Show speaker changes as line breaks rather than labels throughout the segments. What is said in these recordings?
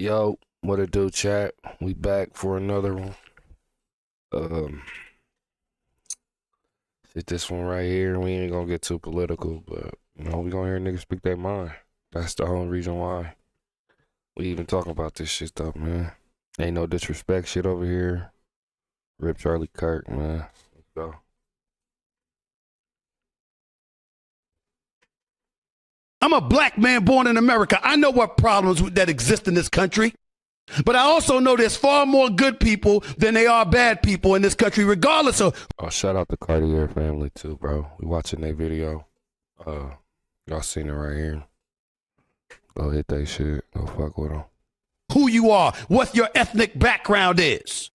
Yo, what it do, chat? We back for another one. Um, Hit this one right here. We ain't gonna get too political, but we gonna hear niggas speak their mind. That's the whole reason why we even talking about this shit, though, man. Ain't no disrespect shit over here. Rip Charlie Kirk, man. Let's go.
I'm a black man born in America. I know what problems that exist in this country. But I also know there's far more good people than they are bad people in this country, regardless of.
Oh, shout out the Cartier family, too, bro. We watching their video. Y'all seen it right here. Go hit that shit. Go fuck with them.
Who you are, what your ethnic background is.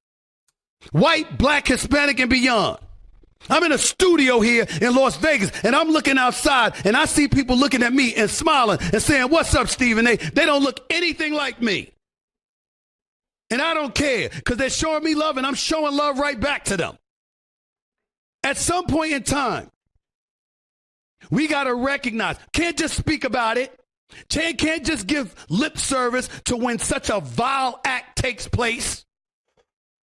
White, black, Hispanic, and beyond. I'm in a studio here in Las Vegas, and I'm looking outside, and I see people looking at me and smiling and saying, "What's up, Stephen?" They don't look anything like me. And I don't care, because they're showing me love, and I'm showing love right back to them. At some point in time, we got to recognize, can't just speak about it. Can't just give lip service to when such a vile act takes place.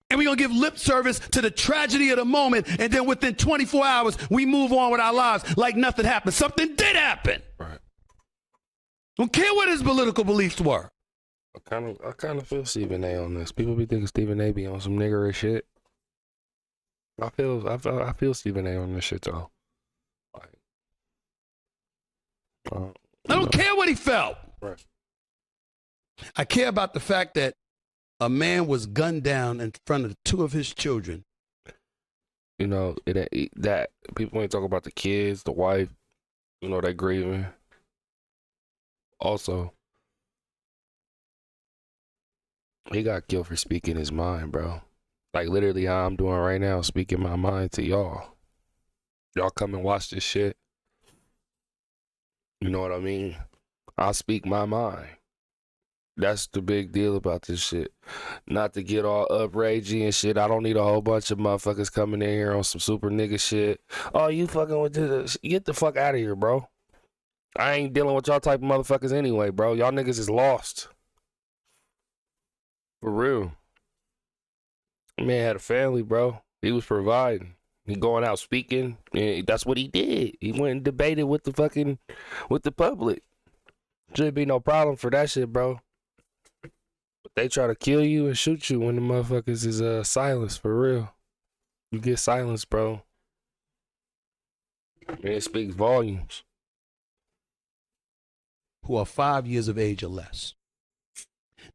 And we're going to give lip service to the tragedy of the moment, and then within 24 hours, we move on with our lives like nothing happened. Something did happen.
Right.
Don't care what his political beliefs were.
I kind of feel Stephen A. on this. People be thinking Stephen A. be on some niggerish shit. I feel Stephen A. on this shit though. Like,
I don't care what he felt.
Right.
I care about the fact that a man was gunned down in front of two of his children.
That people ain't talking about the kids, the wife. They grieving. Also, he got killed for speaking his mind, bro. Like literally how I'm doing right now, speaking my mind to y'all. Y'all come and watch this shit. You know what I mean? I'll speak my mind. That's the big deal about this shit. Not to get all upragey and shit. I don't need a whole bunch of motherfuckers coming in here on some super nigga shit. Oh, you fucking with this? Get the fuck out of here, bro. I ain't dealing with y'all type of motherfuckers anyway, bro. Y'all niggas is lost. For real. Man had a family, bro. He was providing. He going out speaking. And that's what he did. He went and debated with the public. Should be no problem for that shit, bro. But they try to kill you and shoot you when the motherfuckers is silenced, for real. You get silenced, bro. And it speaks volumes.
Who are 5 years of age or less.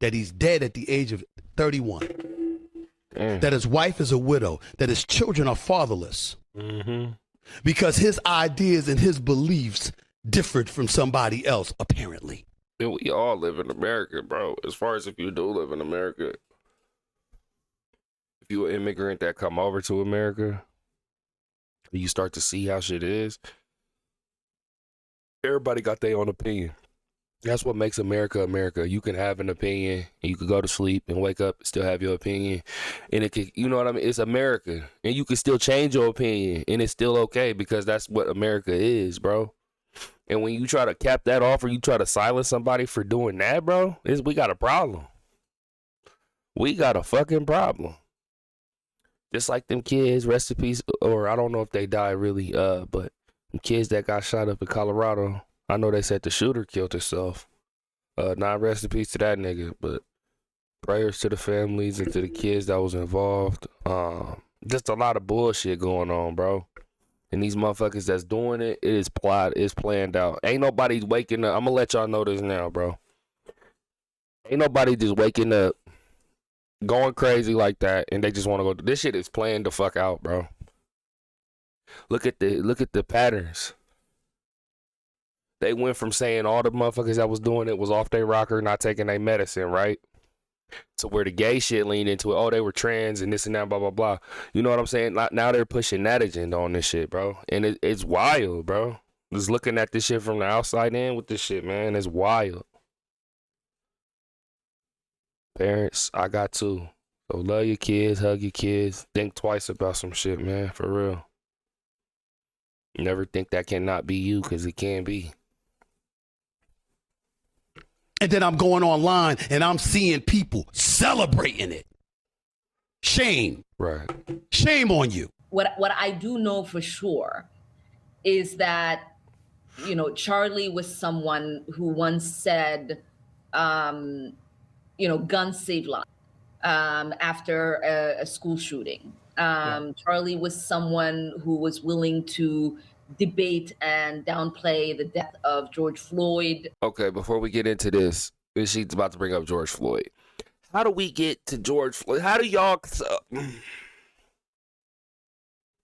That he's dead at the age of 31.
Damn.
That his wife is a widow. That his children are fatherless.
Mm-hmm.
Because his ideas and his beliefs differed from somebody else, apparently.
And we all live in America, bro. As far as if you do live in America. If you're an immigrant that come over to America, you start to see how shit is. Everybody got their own opinion. That's what makes America America. You can have an opinion, and you can go to sleep and wake up and still have your opinion. And it can, you know what I mean? It's America. And you can still change your opinion, and it's still okay because that's what America is, bro. And when you try to cap that off or you try to silence somebody for doing that, bro, we got a problem. We got a fucking problem. Just like them kids, rest in peace, or I don't know if they died really, but them kids that got shot up in Colorado, I know they said the shooter killed himself. Not rest in peace to that nigga, but prayers to the families and to the kids that was involved. Just a lot of bullshit going on, bro. And these motherfuckers that's doing it, it is planned out. Ain't nobody waking up. I'm gonna let y'all know this now, bro. Ain't nobody just waking up, going crazy like that, and they just want to go. This shit is planned the fuck out, bro. Look at the patterns. They went from saying all the motherfuckers that was doing it was off their rocker, not taking their medicine, right? To where the gay shit leaned into it. Oh, they were trans and this and that, blah, blah, blah. You know what I'm saying? Now they're pushing that agenda on this shit, bro. And it's wild, bro. Just looking at this shit from the outside in with this shit, man. It's wild. Parents, I got to. So love your kids, hug your kids. Think twice about some shit, man. For real. Never think that cannot be you, because it can be.
And then I'm going online and I'm seeing people celebrating it. Shame.
Right.
Shame on you.
What I do know for sure is that, you know, Charlie was someone who once said, you know, guns save lives after a school shooting. Charlie was someone who was willing to debate and downplay the death of George Floyd.
Okay, before we get into this, she's about to bring up George Floyd. How do we get to George Floyd? How do y'all...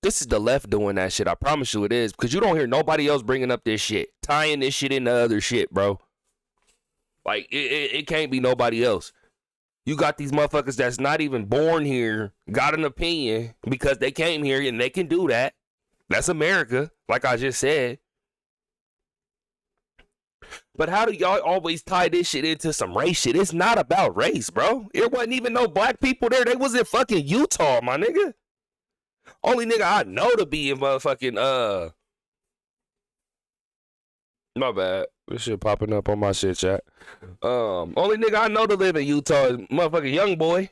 This is the left doing that shit. I promise you it is. Because you don't hear nobody else bringing up this shit. Tying this shit into other shit, bro. Like, it can't be nobody else. You got these motherfuckers that's not even born here, got an opinion because they came here and they can do that. That's America, like I just said. But how do y'all always tie this shit into some race shit? It's not about race, bro. There wasn't even no black people there. They was in fucking Utah, my nigga. Only nigga I know to be in motherfucking, my bad. This shit popping up on my shit, chat. Only nigga I know to live in Utah is motherfucking young boy.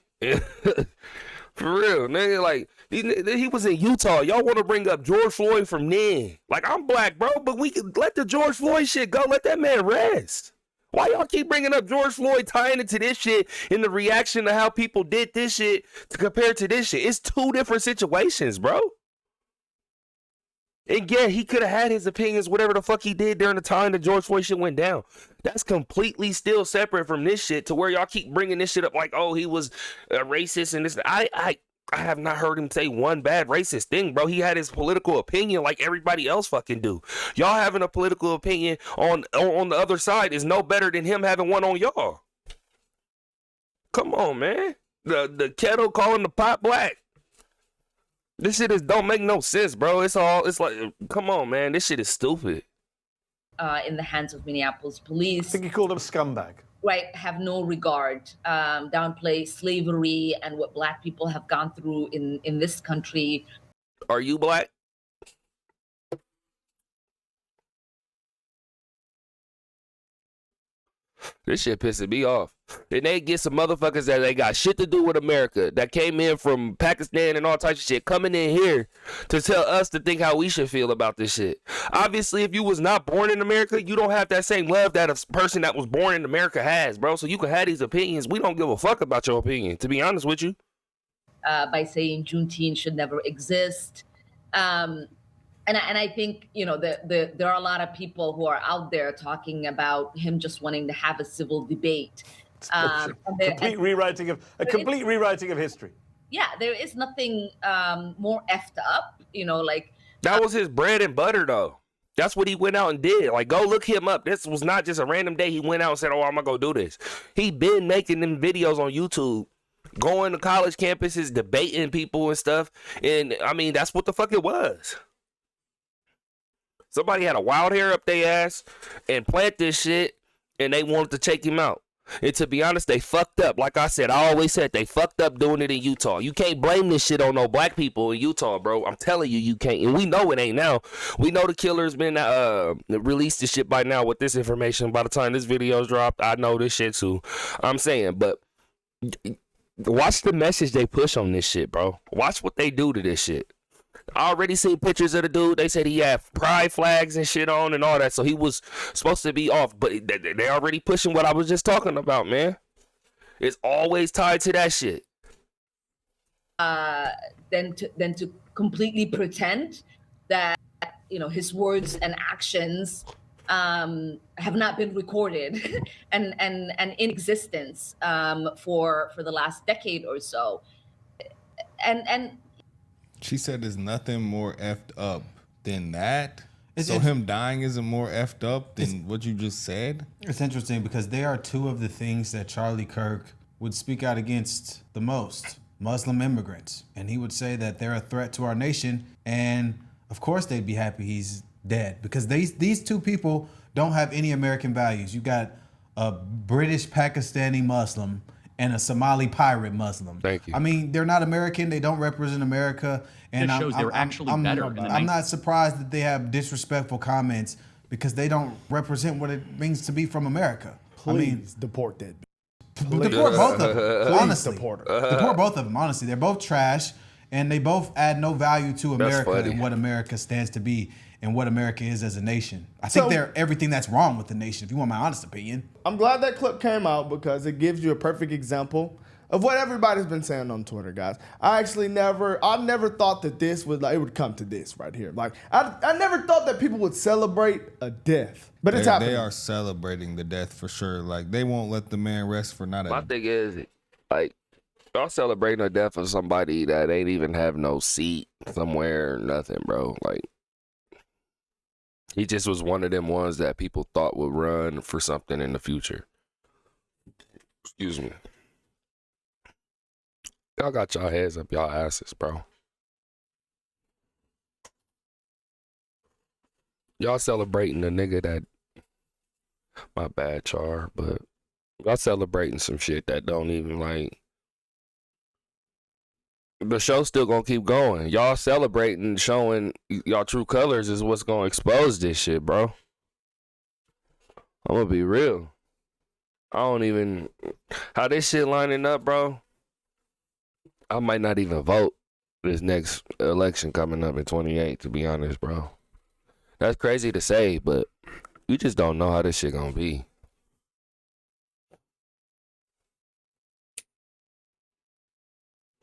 For real, nigga. Like, he was in Utah. Y'all want to bring up George Floyd from then. Like, I'm black, bro, but we can let the George Floyd shit go. Let that man rest. Why y'all keep bringing up George Floyd, tying into this shit in the reaction to how people did this shit to compare to this shit? It's two different situations, bro. And yeah, he could have had his opinions, whatever the fuck he did during the time that George Floyd shit went down. That's completely still separate from this shit to where y'all keep bringing this shit up like, oh, he was a racist and this. I have not heard him say one bad racist thing, bro. He had his political opinion like everybody else fucking do. Y'all having a political opinion on the other side is no better than him having one on y'all. Come on, man. The kettle calling the pot black. This shit don't make no sense, bro. It's like, come on, man. This shit is stupid.
In the hands of Minneapolis police.
I think he called him a scumbag.
Right, have no regard, downplay slavery and what black people have gone through in this country.
Are you black? This shit pissing me off. And they get some motherfuckers that they got shit to do with America that came in from Pakistan and all types of shit coming in here to tell us to think how we should feel about this shit. Obviously, if you was not born in America, you don't have that same love that a person that was born in America has, bro. So you can have these opinions. We don't give a fuck about your opinion, to be honest with you.
By saying Juneteenth should never exist. And I think, you know, there are a lot of people who are out there talking about him just wanting to have a civil debate.
Complete rewriting of history.
Yeah, there is nothing more effed up, you know, like.
That was his bread and butter, though. That's what he went out and did. Like, go look him up. This was not just a random day he went out and said, oh, I'm going to go do this. He been making them videos on YouTube, going to college campuses, debating people and stuff. And, I mean, that's what the fuck it was. Somebody had a wild hair up their ass and plant this shit, and they wanted to take him out. And to be honest, they fucked up. Like I said, I always said they fucked up doing it in Utah. You can't blame this shit on no black people in Utah, bro. I'm telling you, you can't. And we know it ain't now. We know the killer's been released this shit by now with this information. By the time this video's dropped, I know this shit too. I'm saying, but watch the message they push on this shit, bro. Watch what they do to this shit. I already seen pictures of the dude. They said he had pride flags and shit on and all that, so he was supposed to be off. But they already pushing what I was just talking about, man. It's always tied to that shit.
Than to completely pretend that, you know, his words and actions have not been recorded and in existence for the last decade or so, and.
She said there's nothing more effed up than that. So him dying isn't more effed up than what you just said?
It's interesting because they are two of the things that Charlie Kirk would speak out against the most. Muslim immigrants. And he would say that they're a threat to our nation. And of course they'd be happy he's dead because these two people don't have any American values. You got a British Pakistani Muslim and a Somali pirate Muslim.
Thank you.
I mean, they're not American. They don't represent America. And
This shows they're actually better in the
I'm not surprised that they have disrespectful comments because they don't represent what it means to be from America.
Please deport that.
Deport both of them. Honestly,
deport her.
deport both of them. Honestly, they're both trash, and they both add no value to America and what America stands to be and what America is as a nation. I think they're everything that's wrong with the nation. If you want my honest opinion,
I'm glad that clip came out because it gives you a perfect example of what everybody's been saying on Twitter, guys. I never thought that it would come to this right here. Like, I never thought that people would celebrate a death, but it's happening.
They are celebrating the death for sure. Like, they won't let the man rest for not a...
My thing is, like, y'all celebrating the death of somebody that ain't even have no seat somewhere or nothing, bro. Like, he just was one of them ones that people thought would run for something in the future. Excuse me. Y'all got y'all heads up y'all asses, bro. Y'all celebrating the nigga that... My bad, Char, but y'all celebrating some shit that don't even, like... The show's still gonna keep going. Y'all celebrating, showing y'all true colors is what's gonna expose this shit, bro. I'm gonna be real. I don't even... How this shit lining up, bro? I might not even vote this next election coming up in 28, to be honest, bro. That's crazy to say, but you just don't know how this shit gonna be.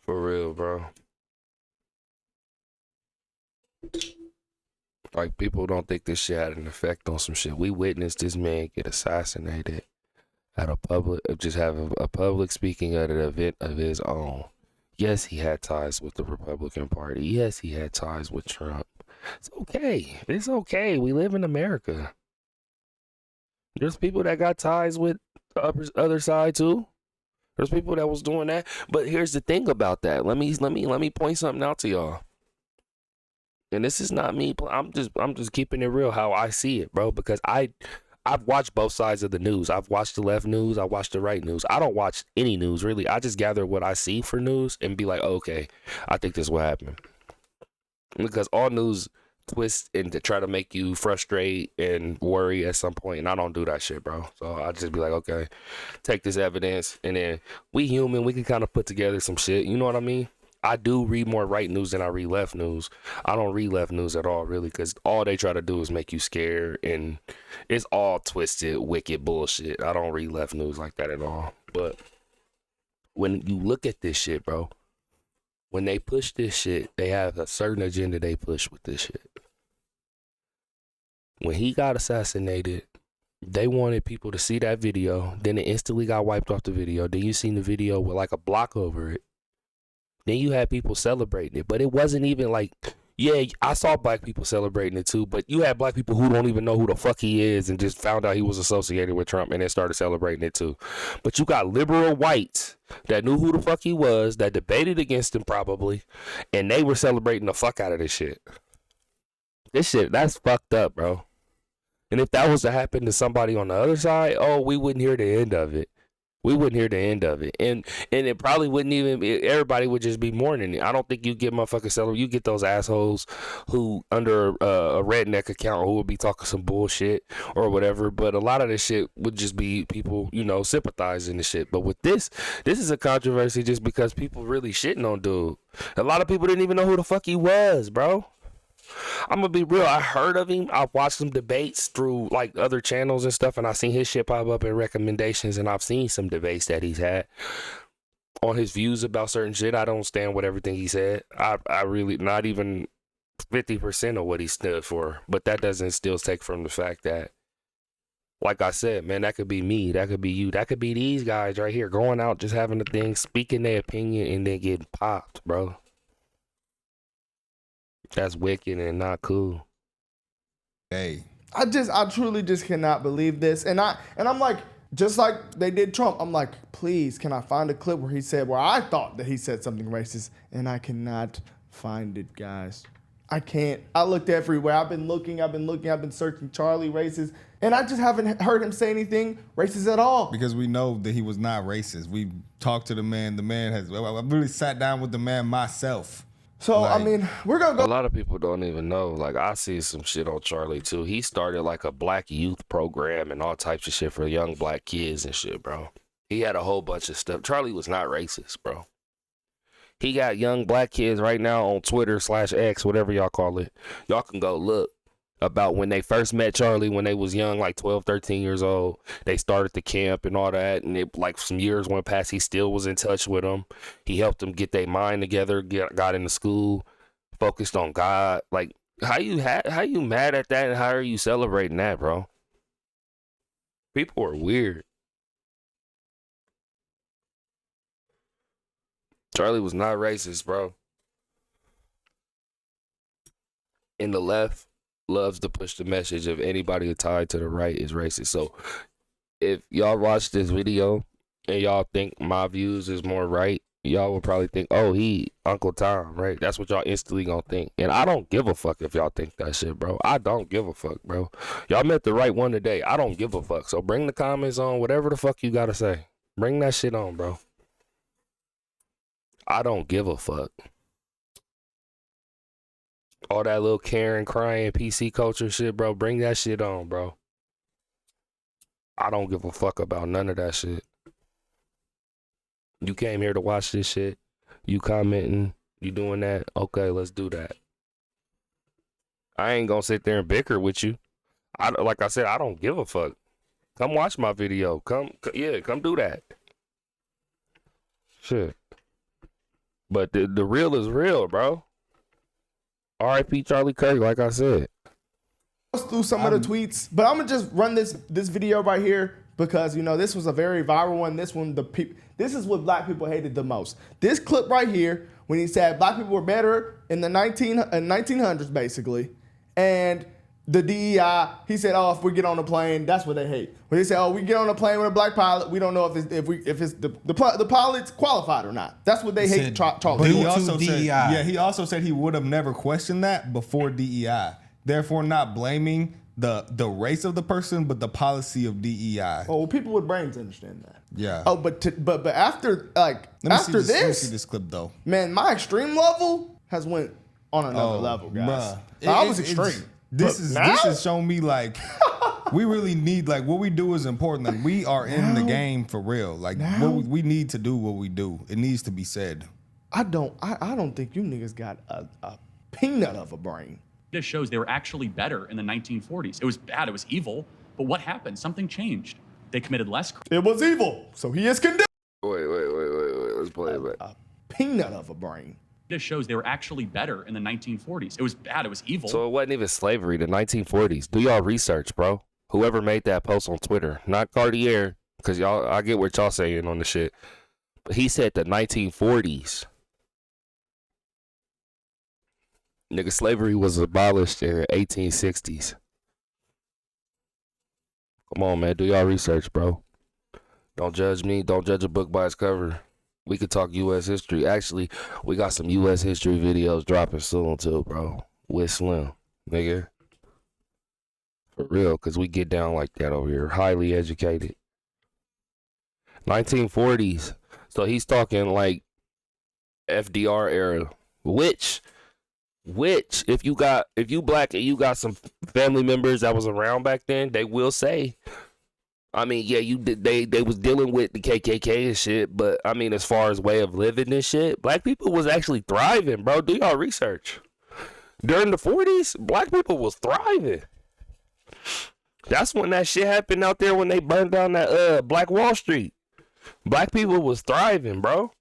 For real, bro. Like, people don't think this shit had an effect on some shit. We witnessed this man get assassinated at a public, just have a public speaking at an event of his own. Yes, he had ties with the Republican Party. Yes, he had ties with Trump. It's okay. It's okay. We live in America. There's people that got ties with the other side too. There's people that was doing that. But here's the thing about that. Let me point something out to y'all. And this is not me. I'm just keeping it real how I see it, bro. Because I've watched both sides of the news. I've watched the left news. I watched the right news. I don't watch any news, really. I just gather what I see for news and be like, oh, okay, I think this will happen. Because all news twists and to try to make you frustrate and worry at some point, and I don't do that shit, bro. So I just be like, okay, take this evidence, and then we human, we can kind of put together some shit. You know what I mean? I do read more right news than I read left news. I don't read left news at all, really, because all they try to do is make you scared, and it's all twisted, wicked bullshit. I don't read left news like that at all. But when you look at this shit, bro, when they push this shit, they have a certain agenda they push with this shit. When he got assassinated, they wanted people to see that video. Then it instantly got wiped off the video. Then you seen the video with like a block over it. Then you had people celebrating it. But it wasn't even like, yeah, I saw black people celebrating it too. But you had black people who don't even know who the fuck he is and just found out he was associated with Trump and then started celebrating it too. But you got liberal whites that knew who the fuck he was, that debated against him probably, and they were celebrating the fuck out of this shit. This shit, that's fucked up, bro. And if that was to happen to somebody on the other side, oh, we wouldn't hear the end of it. We wouldn't hear the end of it. And it probably wouldn't even, everybody would just be mourning it. I don't think you get motherfucking celebrate. You get those assholes who under a redneck account who would be talking some bullshit or whatever. But a lot of this shit would just be people, you know, sympathizing the shit. But with this is a controversy just because people really shitting on dude. A lot of people didn't even know who the fuck he was, bro. I'm gonna be real. I heard of him. I've watched some debates through like other channels and stuff, and I've seen his shit pop up in recommendations, and I've seen some debates that he's had on his views about certain shit. I don't stand with everything he said. I really not even 50% of what he stood for, but that doesn't still take from the fact that, like I said, man, that could be me, that could be you, that could be these guys right here going out just having a thing, speaking their opinion, and then getting popped, bro. That's wicked and not cool.
Hey,
I truly just cannot believe this. And I'm like, just like they did Trump, I'm like, please, can I find a clip where he said, where I thought that he said something racist, and I cannot find it, guys. I can't. I looked everywhere. I've been searching Charlie racist, and I just haven't heard him say anything racist at all.
Because we know that he was not racist. We talked to the man. The man has, I really sat down with the man myself.
So I
Like-
mean, we're gonna
A
go.
lot of people don't even know. Like, I see some shit on Charlie too. He started like a black youth program and all types of shit for young black kids and shit, bro. He had a whole bunch of stuff. Charlie was not racist, bro. He got young black kids right now on Twitter/X, whatever y'all call it. Y'all can go look about when they first met Charlie when they was young, like 12, 13 years old. They started the camp and all that, and it, like some years went past. He still was in touch with them. He helped them get their mind together, got into school, focused on God. Like, how you mad at that, and how are you celebrating that, bro? People are weird. Charlie was not racist, bro. And the left loves to push the message of anybody tied to the right is racist. So if y'all watch this video and y'all think my views is more right, y'all will probably think, oh, he Uncle Tom, right? That's what y'all instantly gonna think. And I don't give a fuck if y'all think that shit, bro. I don't give a fuck, bro. Y'all met the right one today. I don't give a fuck. So bring the comments on, whatever the fuck you gotta say. Bring that shit on, bro. I don't give a fuck. All that little Karen crying PC culture shit, bro. Bring that shit on, bro. I don't give a fuck about none of that shit. You came here to watch this shit. You commenting. You doing that. Okay, let's do that. I ain't gonna sit there and bicker with you. Like I said, I don't give a fuck. Come watch my video. Come do that. Shit. But the real is real, bro. R.I.P. Charlie Kirk, like I said.
Through some of the tweets, but I'm gonna just run this video right here because this was a very viral one. This one, this is what black people hated the most. This clip right here, when he said black people were better in the 1900s, basically, and the DEI, he said, oh, if we get on a plane, that's what they hate. When they say, oh, we get on a plane with a black pilot, we don't know if the pilot's qualified or not. That's what they hate.
But he also said, he also said he would have never questioned that before DEI. Therefore, not blaming the race of the person, but the policy of DEI.
Oh, well, people with brains understand that.
Yeah.
Oh, but after
Let me see
this,
this clip though.
Man, my extreme level has went on another level, guys. I was extreme.
This is showing me like we really need, like, what we do is important. Like, we are in the game for real. Like, we need to do what we do. It needs to be said.
I don't think you niggas got a peanut of a brain.
This shows they were actually better in the 1940s. It was bad. It was evil. But what happened? Something changed. They committed less crime.
It was evil, so he is condemned.
Wait. Let's play it back.
A peanut of a brain.
This shows they were actually better in the 1940s. It was bad. It was evil.
So it wasn't even slavery, the 1940s. Do y'all research, bro. Whoever made that post on Twitter, not Cartier, because I get what y'all saying on the shit. But he said the 1940s. Nigga, slavery was abolished in the 1860s. Come on, man. Do y'all research, bro. Don't judge me. Don't judge a book by its cover. We could talk U.S. history. Actually, we got some U.S. history videos dropping soon, too, bro. With Slim, nigga. For real, because we get down like that over here. Highly educated. 1940s. So he's talking like FDR era. Which if you black and you got some family members that was around back then, they will say, I mean, yeah, they was dealing with the KKK and shit, but I mean, as far as way of living and shit, black people was actually thriving, bro. Do y'all research? During the 40s, black people was thriving. That's when that shit happened out there when they burned down that Black Wall Street. Black people was thriving, bro.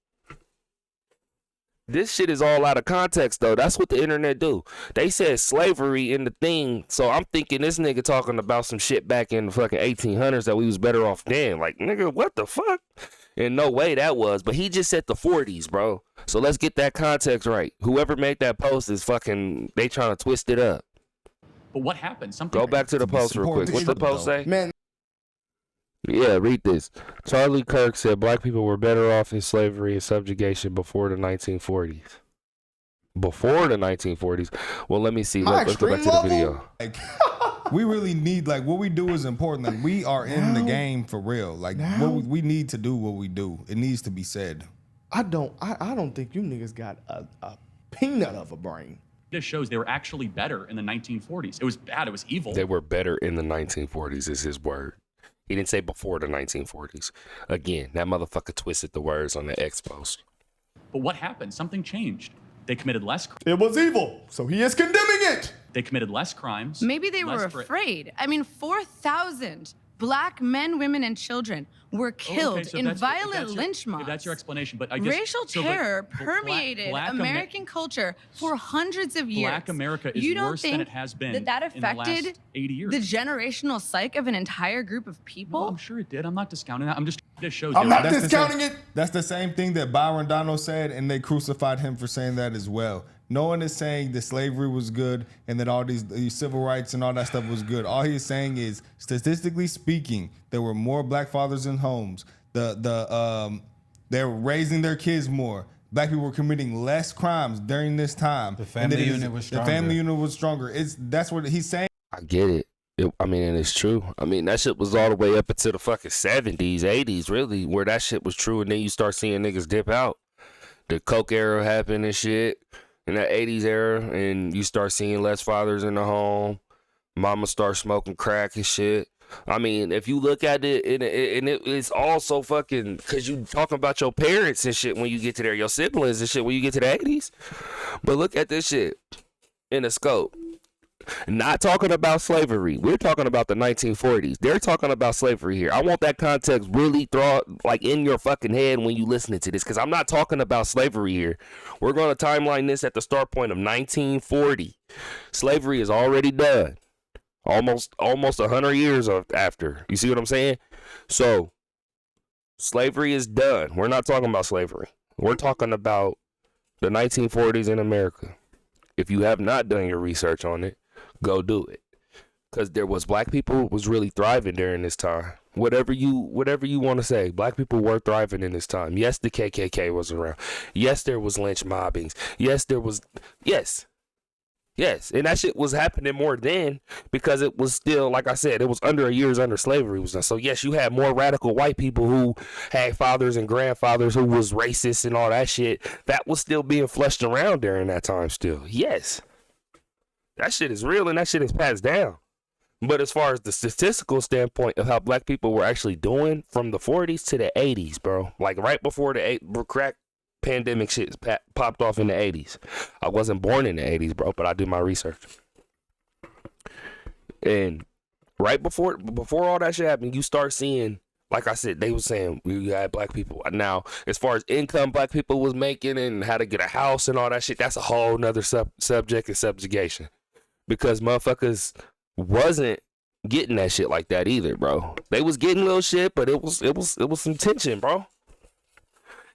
This shit is all out of context, though. That's what the internet do. They said slavery in the thing, so I'm thinking this nigga talking about some shit back in the fucking 1800s that we was better off then. Like, nigga, what the fuck? In no way that was, but he just said the 40s, bro. So let's get that context right. Whoever made that post is fucking, they trying to twist it up.
But what happened? Something.
Go back to the post real quick. What's the post say?
Man.
Yeah, read this. Charlie Kirk said black people were better off in slavery and subjugation before the 1940s. Before the 1940s. Well, let me see. Let's go back to the video.
Like, we really need, like, what we do is important. Like, we are in the game for real. Like, we need to do what we do. It needs to be said.
I don't think you niggas got a peanut of a brain.
Data shows they were actually better in the 1940s. It was bad. It was evil.
They were better in the 1940s is his word. He didn't say before the 1940s. Again, that motherfucker twisted the words on the X post.
But what happened? Something changed. They committed less.
It was evil, so he is condemning it.
They committed less crimes.
Maybe they were afraid. I mean, 4,000 black men, women, and children were killed in violent lynch mobs.
That's your explanation, but I guess
racial terror permeated American culture for hundreds of years.
Black America is worse than it has been
that
in the last
affected
80 years.
the generational psyche of an entire group of people?
Well, I'm sure it did. I'm not discounting that. I'm just trying to show
I'm
you.
not discounting it.
That's the same thing that Byron Donald said, and they crucified him for saying that as well. No one is saying that slavery was good and that all these civil rights and all that stuff was good. All he's saying is, statistically speaking, there were more black fathers in homes. They're raising their kids more. Black people were committing less crimes during this time.
The family unit was stronger.
The family unit was stronger. That's what he's saying.
I get it. And it's true. I mean, that shit was all the way up until the fucking 70s, 80s, really, where that shit was true. And then you start seeing niggas dip out. The Coke era happened and shit. In that 80s era, and you start seeing less fathers in the home. Mama start smoking crack and shit. I mean, if you look at it, it's also fucking, because you talking about your parents and shit when you get to there, your siblings and shit when you get to the 80s. But look at this shit in the scope. Not talking about slavery. We're talking about the 1940s. They're talking about slavery here. I want that context really in your fucking head when you listening to this, because I'm not talking about slavery here. We're going to timeline this at the start point of 1940. Slavery is already done. Almost 100 years after. You see what I'm saying? So, slavery is done. We're not talking about slavery. We're talking about the 1940s in America. If you have not done your research on it, go do it, because there was black people was really thriving during this time. Whatever you want to say, black people were thriving in this time. Yes, the KKK was around. Yes, there was lynch mobbings. Yes, and that shit was happening more then, because it was still, like I said, it was under a years under slavery was done. So yes, you had more radical white people who had fathers and grandfathers who was racist and all that shit. That was still being flushed around during that time still. Yes. That shit is real and that shit is passed down. But as far as the statistical standpoint of how black people were actually doing from the 40s to the 80s, bro, like right before the crack pandemic shit popped off in the 80s. I wasn't born in the 80s, bro, but I do my research. And right before all that shit happened, you start seeing, like I said, they were saying we had black people. Now, as far as income black people was making and how to get a house and all that shit, that's a whole nother subject and subjugation. Because motherfuckers wasn't getting that shit like that either, bro. They was getting little shit, but it was some tension, bro.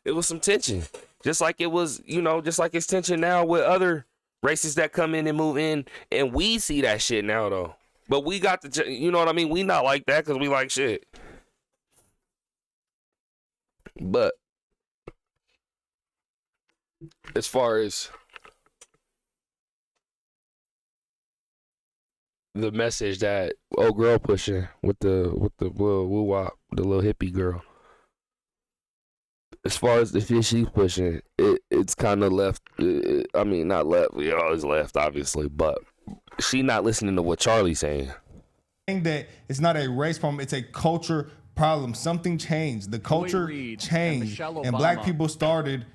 It was some tension. Just like it was, just like it's tension now with other races that come in and move in, and we see that shit now though. But we got the, you know what I mean? We not like that because we like shit. But as far as the message that old girl pushing with the little woo wop, the little hippie girl. As far as the shit she's pushing, it's kind of left. Not left. We always left, obviously, but she not listening to what Charlie's saying.
That it's not a race problem; it's a culture problem. Something changed. The culture changed, and black people started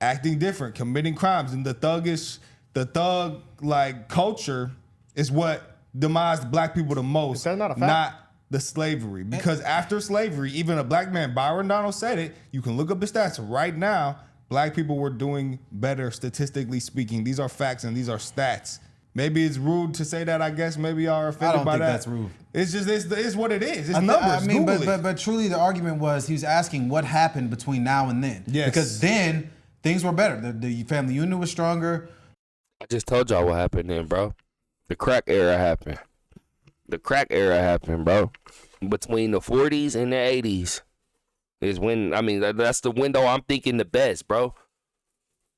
acting different, committing crimes, and the thug like culture is what demised black people the most.
Is that not a fact?
Not the slavery. Because after slavery, even a black man, Byron Donald, said it. You can look up the stats right now. Black people were doing better statistically speaking. These are facts and these are stats. Maybe it's rude to say that, I guess. Maybe y'all are offended by that.
I don't think that's rude.
It's just, it's what it is. It's numbers.
But truly the argument was, he was asking what happened between now and then.
Yes.
Because then things were better. The family unit was stronger.
I just told y'all what happened then, bro. The crack era happened. Bro. Between the 40s and the 80s is when, that's the window I'm thinking the best, bro.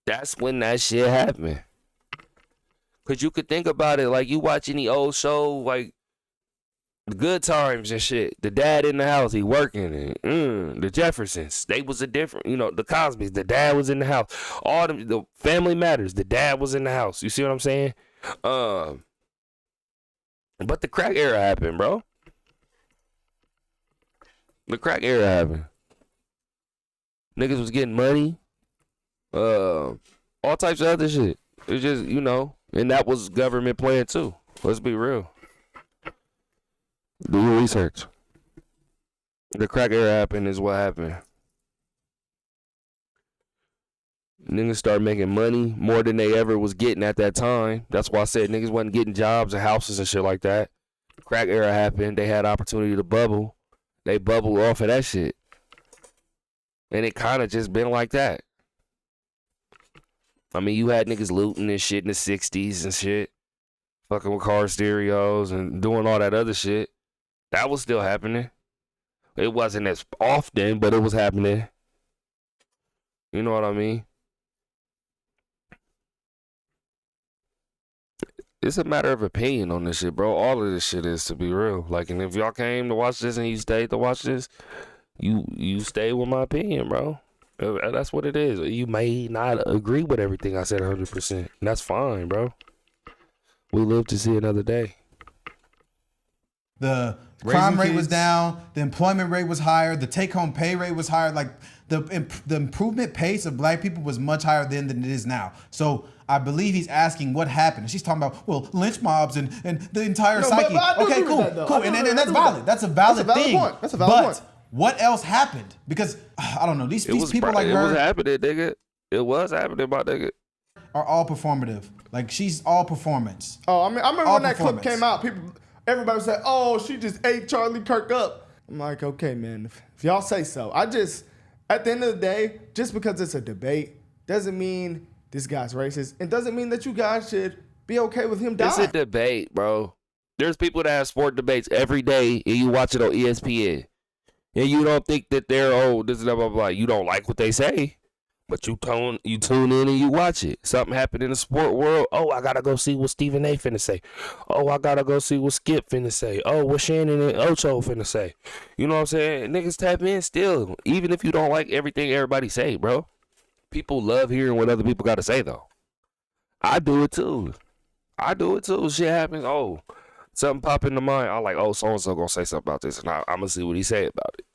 That's when that shit happened. Because you could think about it, like you watch any old show, like The good times and shit. The dad in the house, he working. And, the Jeffersons, they was a different, the Cosbys, the dad was in the house. All the Family Matters, the dad was in the house. You see what I'm saying? But the crack era happened, bro. The crack era happened. Niggas was getting money. All types of other shit. It's just, and that was government plan too. Let's be real. Do your research. The crack era happened is what happened. Niggas started making money more than they ever was getting at that time. That's why I said niggas wasn't getting jobs and houses and shit like that. Crack era happened. They had opportunity to bubble. They bubbled off of that shit. And it kind of just been like that. I mean, you had niggas looting and shit in the 60s and shit. Fucking with car stereos and doing all that other shit. That was still happening. It wasn't as often, but it was happening. You know what I mean? It's a matter of opinion on this shit, bro. All of this shit is, to be real. Like, and if y'all came to watch this and you stayed to watch this, you stay with my opinion, bro. That's what it is. You may not agree with everything I said 100%. And that's fine, bro. We live to see another day.
The crime rate was down. The employment rate was higher. The take-home pay rate was higher. Like the improvement pace of black people was much higher then than it is now. So I believe he's asking what happened. And she's talking about, well, lynch mobs and the entire psyche.
But
okay, cool. And that's valid. That's a valid thing.
That's a valid point.
What else happened? Because I don't know. These people like her.
It was happening, nigga. It was happening, my nigga.
Are all performative. Like, she's all performance.
Oh, I remember when that clip came out. Everybody said, "Oh, she just ate Charlie Kirk up." I'm like, okay, man, if y'all say so. At the end of the day, just because it's a debate doesn't mean this guy's racist. It doesn't mean that you guys should be okay with him dying.
It's a debate, bro. There's people that have sport debates every day, and you watch it on ESPN, and you don't think that they're this blah blah blah. You don't like what they say. But you tune in and you watch it. Something happened in the sport world. Oh, I gotta go see what Stephen A finna say. Oh, I gotta go see what Skip finna say. Oh, what Shannon and Ocho finna say. You know what I'm saying? Niggas tap in still. Even if you don't like everything everybody say, bro. People love hearing what other people gotta say, though. I do it too. Shit happens. Oh, something pop into mind. I'm like, oh, so-and-so gonna say something about this. And I'm gonna see what he say about it.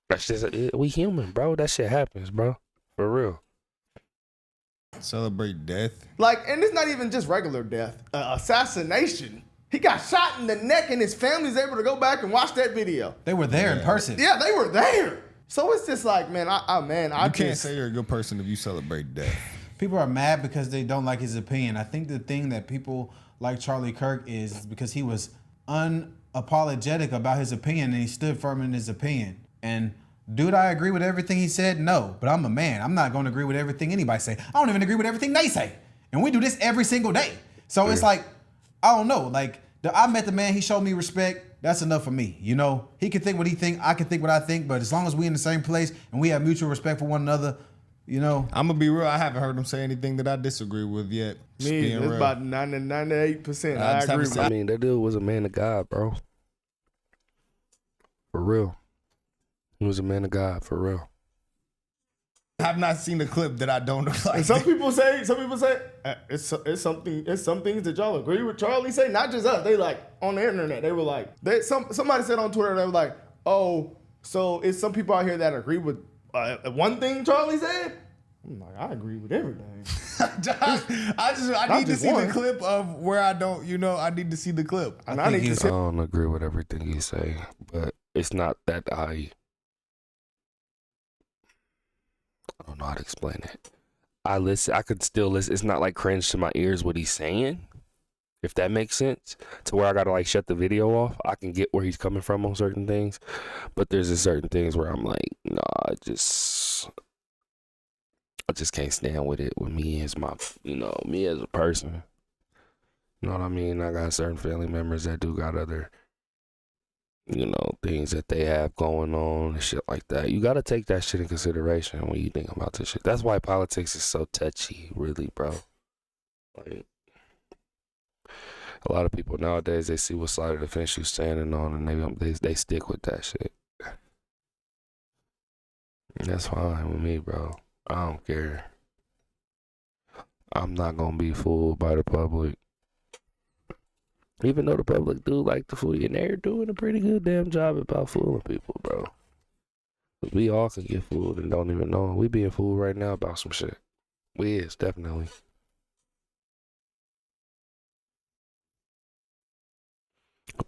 That's just, we human, bro. That shit happens, bro. For real.
Celebrate death.
And it's not even just regular death. Assassination. He got shot in the neck and his family's able to go back and watch that video.
They were there in person.
Yeah, they were there. So it's just like, man,
you can't say you're a good person if you celebrate death.
People are mad because they don't like his opinion. I think the thing that people like Charlie Kirk is because he was unapologetic about his opinion and he stood firm in his opinion. And dude, I agree with everything he said? No, but I'm a man. I'm not going to agree with everything anybody say. I don't even agree with everything they say. And we do this every single day. So It's like, I don't know. Like, I met the man. He showed me respect. That's enough for me. He can think what he think. I can think what I think. But as long as we in the same place and we have mutual respect for one another, I'm
going to be real. I haven't heard him say anything that I disagree with yet.
Me, it's about 98%. I agree with
I mean, that dude was a man of God, bro. For real. He was a man of God, for real.
I have not seen the clip that I don't like.
And some people say, it's some things that y'all agree with Charlie say, not just us. They like on the internet. They were like, somebody said on Twitter, they were like, oh, so it's some people out here that agree with one thing Charlie said. I'm like, I agree with everything.
I need to see the clip of where I don't, I need to see the clip.
I don't agree with everything he say, but it's not that I don't know how to explain it. I could still listen. It's not like cringe to my ears what he's saying, if that makes sense, to where I gotta shut the video off. I can get where he's coming from on certain things, but there's just certain things where I'm like, nah, I just can't stand with it with me as me as a person. You know what I mean? I got certain family members that do got other things that they have going on and shit like that. You got to take that shit in consideration when you think about this shit. That's why politics is so touchy, really, bro. A lot of people nowadays, they see what side of the fence you're standing on, and they stick with that shit. And that's fine with me, bro. I don't care. I'm not gonna be fooled by the public. Even though the public do like to fool you, and they're doing a pretty good damn job about fooling people, bro. But we all can get fooled and don't even know. We being fooled right now about some shit. We is, definitely.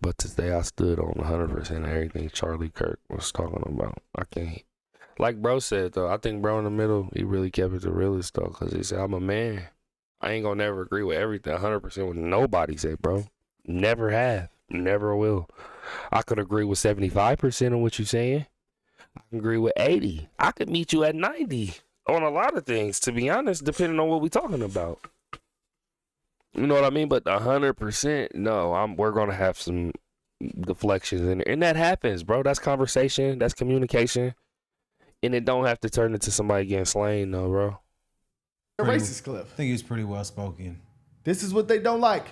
But today I stood on 100% of everything Charlie Kirk was talking about. I can't. Like bro said, though, I think bro in the middle, he really kept it the realest, though, because he said, I'm a man. I ain't gonna never agree with everything 100% with nobody said, bro. Never have. Never will. I could agree with 75% of what you're saying. I can agree with 80. I could meet you at 90 on a lot of things, to be honest, depending on what we're talking about. You know what I mean? But 100%, no, we're going to have some deflections in there. And that happens, bro. That's conversation. That's communication. And it don't have to turn into somebody getting slain, though, bro.
A racist clip.
I think he was pretty well spoken.
This is what they don't like.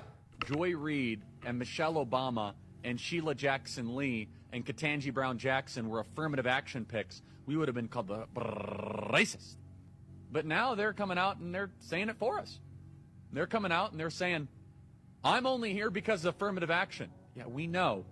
Joy Reid and Michelle Obama and Sheila Jackson Lee and Ketanji Brown Jackson were affirmative action picks, we would have been called the racist. But now they're coming out and they're saying it for us. They're coming out and they're saying, I'm only here because of affirmative action. Yeah, we know.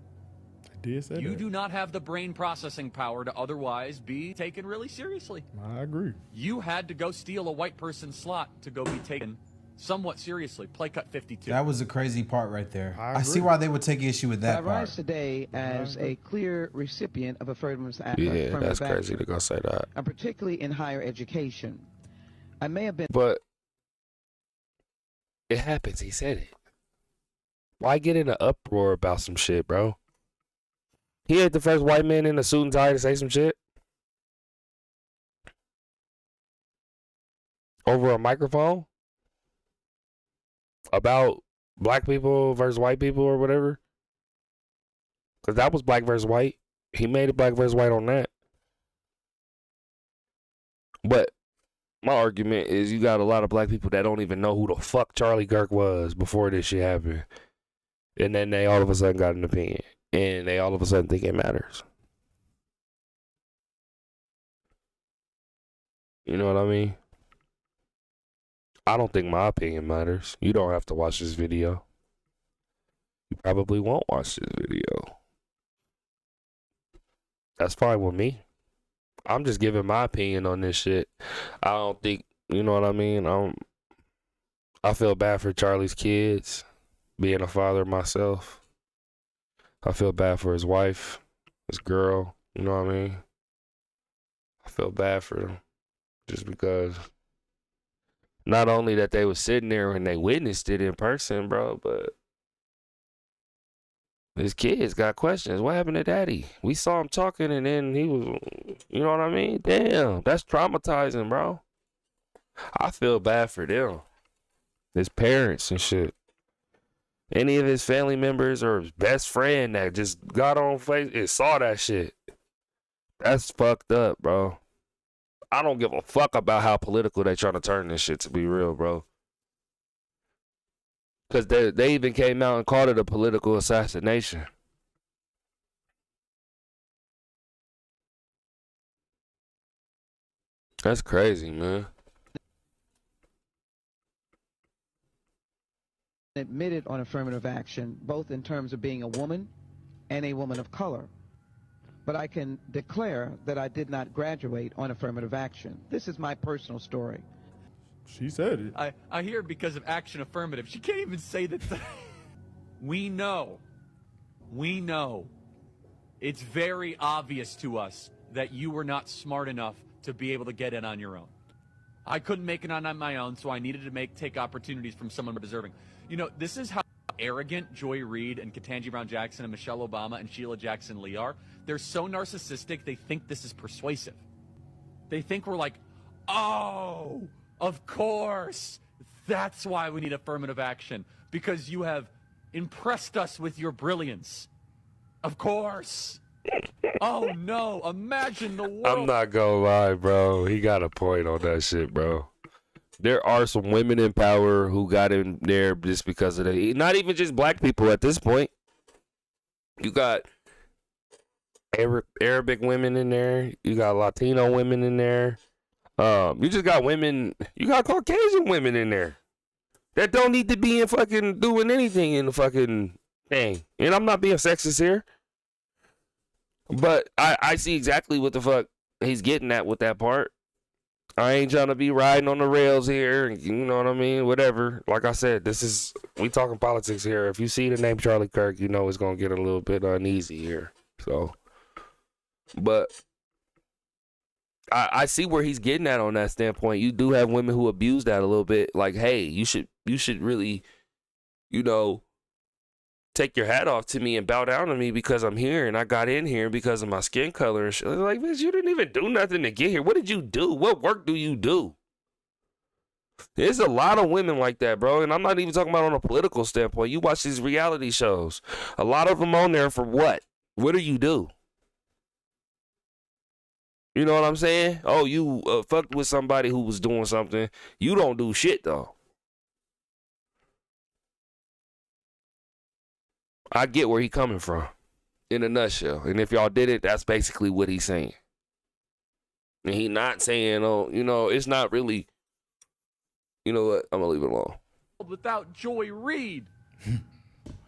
You do not have the brain processing power to otherwise be taken really seriously.
I agree.
You had to go steal a white person's slot to go be taken somewhat seriously. Play cut 52.
That was the crazy part right there. I see why they would take issue with that
I rise today as a clear recipient of affirmative
Yeah, that's crazy to go say that.
and particularly in higher education. I may have been...
But it happens. He said it. Why get in an uproar about some shit, bro? He ain't the first white man in a suit and tie to say some shit over a microphone about black people versus white people or whatever. Because that was black versus white. He made it black versus white on that. But my argument is you got a lot of black people that don't even know who the fuck Charlie Kirk was before this shit happened. And then they all of a sudden got an opinion. And they all of a sudden think it matters. You know what I mean? I don't think my opinion matters. You don't have to watch this video. You probably won't watch this video. That's fine with me. I'm just giving my opinion on this shit. I don't think, you know what I mean? I feel bad for Charlie's kids, being a father myself. I feel bad for his wife, his girl, you know what I mean? I feel bad for them just because not only that they was sitting there and they witnessed it in person, bro, but his kids got questions. What happened to daddy? We saw him talking and then he was, you know what I mean? Damn, that's traumatizing, bro. I feel bad for them, his parents and shit. Any of his family members or his best friend that just got on face and saw that shit. That's fucked up, bro. I don't give a fuck about how political they trying to turn this shit, to be real, bro. Because they even came out and called it a political assassination. That's crazy, man.
Admitted on affirmative action, both in terms of being a woman and a woman of color. But I can declare that I did not graduate on affirmative action. This is my personal story.
She said it.
I hear because of action affirmative. She can't even say that. We know. It's very obvious to us that you were not smart enough to be able to get in on your own. I couldn't make it on my own, so I needed to take opportunities from someone deserving. You know, this is how arrogant Joy Reid and Ketanji Brown Jackson and Michelle Obama and Sheila Jackson Lee are. They're so narcissistic, they think this is persuasive. They think we're like, oh, of course, that's why we need affirmative action, because you have impressed us with your brilliance. Of course. Oh, no, imagine the world.
I'm not gonna lie, bro. He got a point on that shit, bro. There are some women in power who got in there just because of that. Not even just black people at this point. You got Arabic women in there. You got Latino women in there. You just got women. You got Caucasian women in there that don't need to be in fucking doing anything in the fucking thing. And I'm not being sexist here, but I see exactly what the fuck he's getting at with that part. I ain't trying to be riding on the rails here, you know what I mean? Whatever. Like I said, we talking politics here. If you see the name Charlie Kirk, you know it's gonna get a little bit uneasy here. So, but I see where he's getting at on that standpoint. You do have women who abuse that a little bit. Like, hey, you should really, take your hat off to me and bow down to me because I'm here and I got in here because of my skin color and shit. Like, bitch, you didn't even do nothing to get here. What did you do? What work do you do? There's a lot of women like that, bro. And I'm not even talking about on a political standpoint. You watch these reality shows. A lot of them on there for what? What do you do? You know what I'm saying? Oh, you fucked with somebody who was doing something. You don't do shit, though. I get where he coming from, in a nutshell. And if y'all did it, that's basically what he's saying. And he not saying, it's not really, you know what, I'm going to leave it alone.
Without Joy Reid.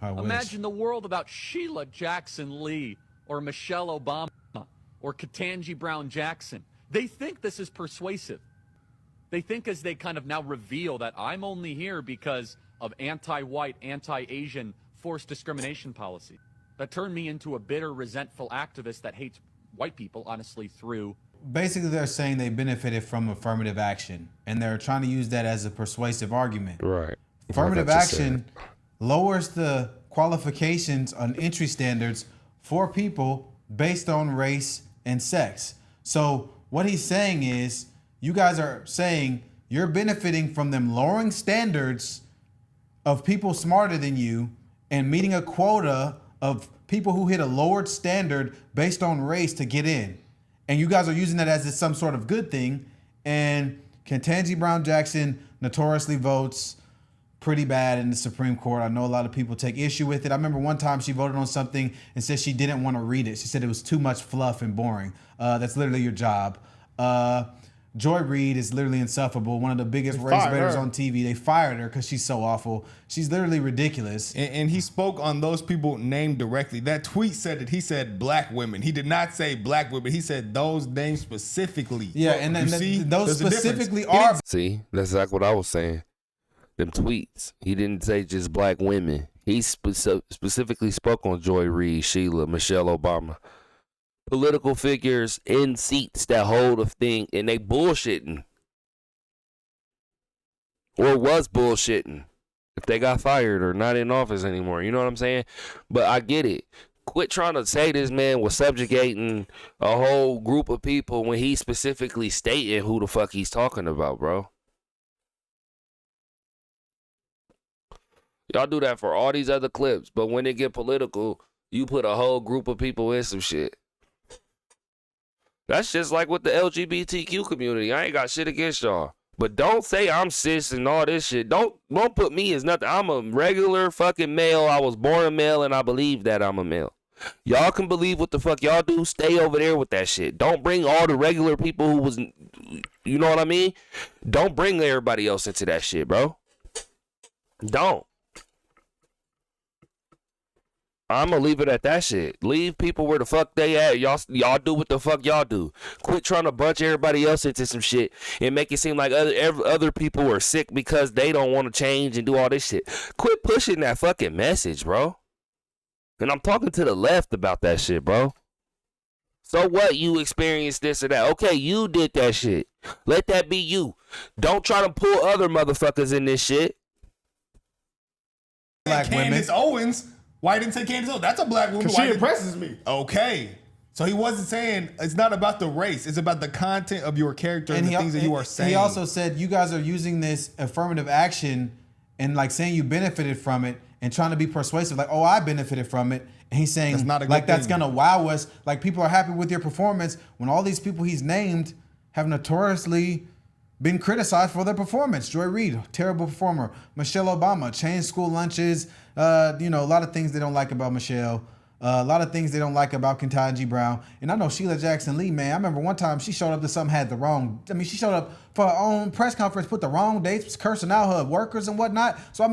Imagine the world without Sheila Jackson Lee or Michelle Obama or Ketanji Brown Jackson. They think this is persuasive. They think as they kind of now reveal that I'm only here because of anti-white, anti-Asian forced discrimination policy that turned me into a bitter, resentful activist that hates white people, honestly, through.
Basically, they're saying they benefited from affirmative action, and they're trying to use that as a persuasive argument.
Right.
Affirmative action lowers the qualifications on entry standards for people based on race and sex. So what he's saying is, you guys are saying you're benefiting from them lowering standards of people smarter than you and meeting a quota of people who hit a lowered standard based on race to get in. And you guys are using that as some sort of good thing. And Ketanji Brown Jackson notoriously votes pretty bad in the Supreme Court. I know a lot of people take issue with it. I remember one time she voted on something and said she didn't want to read it. She said it was too much fluff and boring. That's literally your job. Joy Reid is literally insufferable. One of the biggest race baiters on TV. They fired her because she's so awful. She's literally ridiculous.
And he spoke on those people named directly. That tweet said that he said black women. He did not say black women. He said those names specifically.
Yeah, and then those specifically are.
See, that's exactly what I was saying. Them tweets. He didn't say just black women. He specifically spoke on Joy Reid, Sheila, Michelle Obama. Political figures in seats that hold a thing, and they bullshitting. Or was bullshitting. If they got fired or not in office anymore. You know what I'm saying? But I get it. Quit trying to say this man was subjugating a whole group of people when he specifically stated who the fuck he's talking about, bro. Y'all do that for all these other clips, but when it get political, you put a whole group of people in some shit. That's just like with the LGBTQ community. I ain't got shit against y'all. But don't say I'm cis and all this shit. Don't put me as nothing. I'm a regular fucking male. I was born a male and I believe that I'm a male. Y'all can believe what the fuck y'all do. Stay over there with that shit. Don't bring all the regular people who was, you know what I mean? Don't bring everybody else into that shit, bro. Don't. I'm gonna leave it at that shit. Leave people where the fuck they at. Y'all do what the fuck y'all do. Quit trying to bunch everybody else into some shit and make it seem like other people are sick because they don't want to change and do all this shit. Quit pushing that fucking message, bro. And I'm talking to the left about that shit, bro. So what? You experienced this or that. Okay, you did that shit. Let that be you. Don't try to pull other motherfuckers in this shit.
Black Candace Owens. Why didn't say Candace Owens? That's a black woman.
She impresses me.
Okay. So he wasn't saying it's not about the race. It's about the content of your character and the things that you are saying.
He also said you guys are using this affirmative action and like saying you benefited from it and trying to be persuasive. Like, oh, I benefited from it. And he's saying that's not a good thing. That's going to wow us. Like people are happy with your performance when all these people he's named have notoriously been criticized for their performance. Joy Reid, terrible performer. Michelle Obama, changed school lunches. A lot of things they don't like about Michelle. A lot of things they don't like about Ketanji Brown. And I know Sheila Jackson Lee, man. I remember one time she showed up to something, she showed up for her own press conference, put the wrong dates, was cursing out her workers and whatnot. So,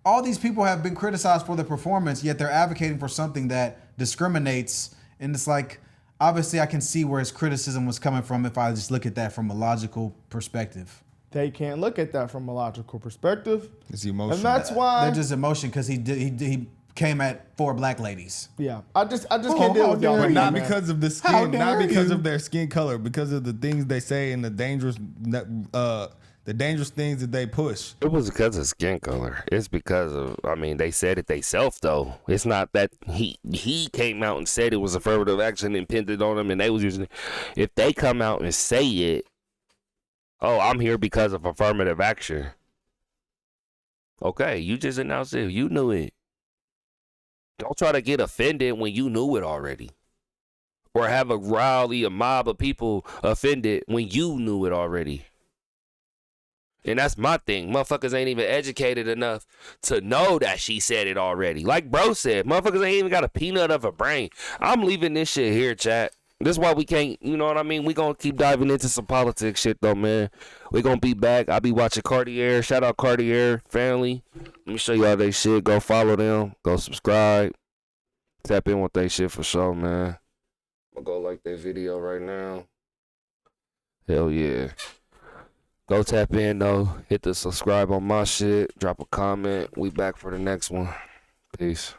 all these people have been criticized for their performance, yet they're advocating for something that discriminates. And it's like, obviously, I can see where his criticism was coming from if I just look at that from a logical perspective.
They can't look at that from a logical perspective.
It's emotional.
And that's why
they're just emotion because he came at 4 black ladies.
Yeah, I just can't deal with y'all.
But not
man.
because of the skin, not because of their skin color, because of the things they say and the dangerous things that they push.
It was because of skin color. It's because of, they said it themselves though. It's not that he came out and said it was affirmative action and pinned it on them and they was using it. If they come out and say it, oh, I'm here because of affirmative action. Okay, you just announced it. You knew it. Don't try to get offended when you knew it already. Or have a mob of people offended when you knew it already. And that's my thing. Motherfuckers ain't even educated enough to know that she said it already. Like bro said, motherfuckers ain't even got a peanut of a brain. I'm leaving this shit here, chat. This is why we can't, you know what I mean? We gonna keep diving into some politics shit though, man. We gonna be back. I'll be watching Cartier. Shout out Cartier family. Let me show y'all they shit. Go follow them. Go subscribe. Tap in with they shit for sure, man. I'm gonna go like their video right now. Hell yeah. Go tap in though. Hit the subscribe on my shit. Drop a comment. We back for the next one. Peace.